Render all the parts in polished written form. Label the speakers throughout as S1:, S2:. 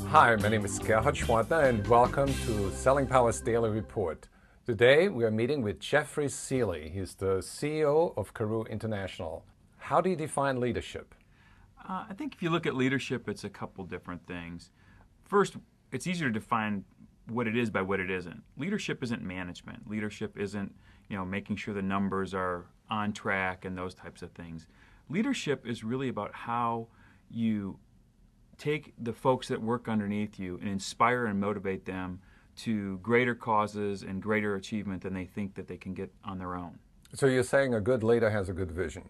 S1: Hi, my name is Gerhard Schwantner and welcome to Selling Power's Daily Report. Today we are meeting with Jeffrey Seely. He's the CEO of Karoo International. How do you define leadership?
S2: I think if you look at leadership, it's a couple different things. First, it's easier to define what it is by what it isn't. Leadership isn't management. Leadership isn't, making sure the numbers are on track and those types of things. Leadership is really about how you take the folks that work underneath you and inspire and motivate them to greater causes and greater achievement than they think that they can get on their own.
S1: So you're saying a good leader has a good vision.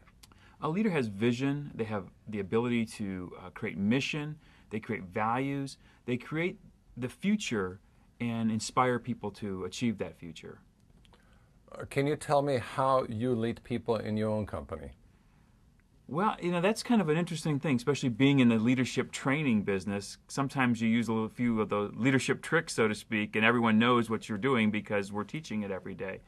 S2: A leader has vision. They have the ability to create mission. They create values. They create the future and inspire people to achieve that future.
S1: Can you tell me how you lead people in your own company?
S2: Well, that's kind of an interesting thing, especially being in the leadership training business. Sometimes you use a few of the leadership tricks, so to speak, and everyone knows what you're doing because we're teaching it every day.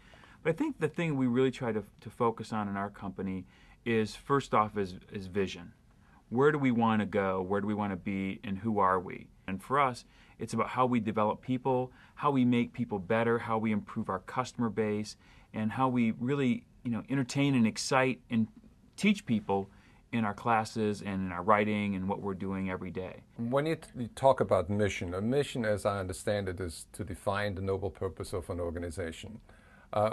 S2: But I think the thing we really try to focus on in our company is, first off, is vision. Where do we want to go? Where do we want to be? And who are we? And for us, it's about how we develop people, how we make people better, how we improve our customer base, and how we really, entertain and excite and teach people in our classes and in our writing and what we're doing every day.
S1: When you talk about mission, a mission, as I understand it, is to define the noble purpose of an organization.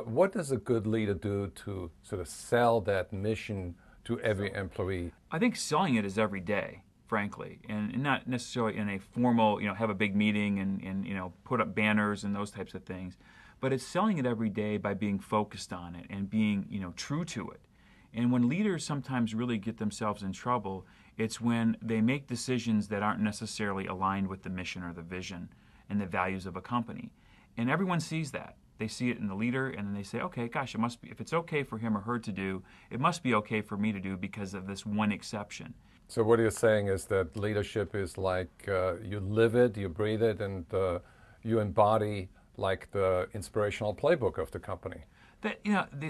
S1: What does a good leader do to sort of sell that mission to every employee?
S2: I think selling it is every day, frankly, and not necessarily in a formal, have a big meeting and put up banners and those types of things, but it's selling it every day by being focused on it and being, true to it. And when leaders sometimes really get themselves in trouble, it's when they make decisions that aren't necessarily aligned with the mission or the vision and the values of a company. And everyone sees that. They see it in the leader, and then they say, okay, gosh, it must be, if it's okay for him or her to do, it must be okay for me to do because of this one exception.
S1: So what you're saying is that leadership is like you live it, you breathe it, and you embody like the inspirational playbook of the company.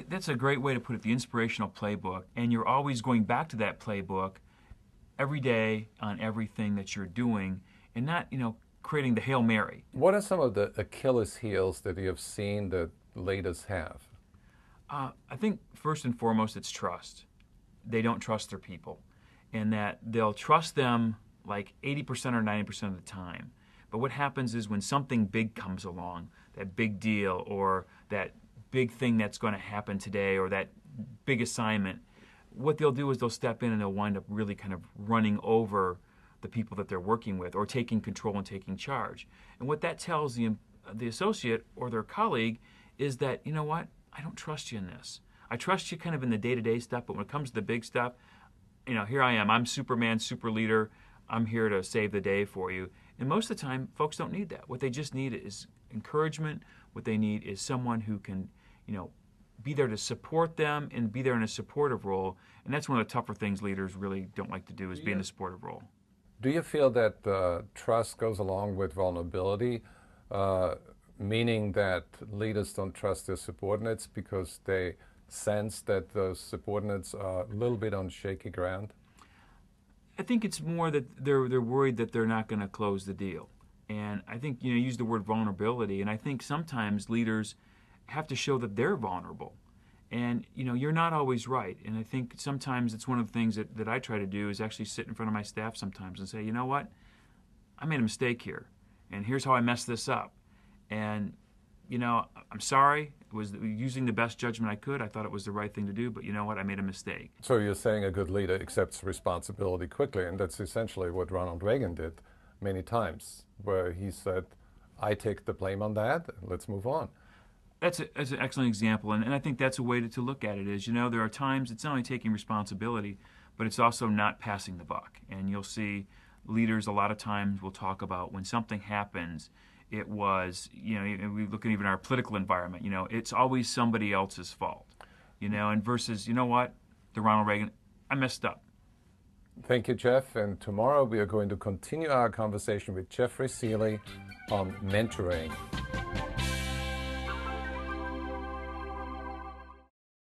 S2: That's a great way to put it, the inspirational playbook, and you're always going back to that playbook every day on everything that you're doing, and not, creating the Hail Mary.
S1: What are some of the Achilles heels that you have seen that leaders have?
S2: I think first and foremost it's trust. They don't trust their people, and that they'll trust them like 80% or 90% of the time. But what happens is when something big comes along, that big deal or that big thing that's going to happen today or that big assignment, what they'll do is they'll step in and they'll wind up really kind of running over the people that they're working with or taking control and taking charge. And what that tells the associate or their colleague is that, you know what, I don't trust you in this. I trust you kind of in the day-to-day stuff, but when it comes to the big stuff, here I am. I'm Superman, super leader. I'm here to save the day for you. And most of the time, folks don't need that. What they just need is encouragement. What they need is someone who can, be there to support them and be there in a supportive role. And that's one of the tougher things leaders really don't like to do is be in a supportive role.
S1: Do you feel that trust goes along with vulnerability, meaning that leaders don't trust their subordinates because they sense that those subordinates are a little bit on shaky ground?
S2: I think it's more that they're worried that they're not going to close the deal. And I think, you use the word vulnerability, and I think sometimes leaders have to show that they're vulnerable. And, you're not always right. And I think sometimes it's one of the things that I try to do is actually sit in front of my staff sometimes and say, you know what, I made a mistake here, and here's how I messed this up. And, I'm sorry. It was using the best judgment I could. I thought it was the right thing to do, but you know what, I made a mistake.
S1: So you're saying a good leader accepts responsibility quickly, and that's essentially what Ronald Reagan did many times, where he said, I take the blame on that, let's move on.
S2: That's an excellent example, and I think that's a way to look at it is, there are times it's not only taking responsibility, but it's also not passing the buck. And you'll see leaders a lot of times will talk about when something happens, it was, we look at even our political environment, it's always somebody else's fault, and versus, the Ronald Reagan, I messed up.
S1: Thank you, Jeff. And tomorrow we are going to continue our conversation with Jeffrey Seely on mentoring.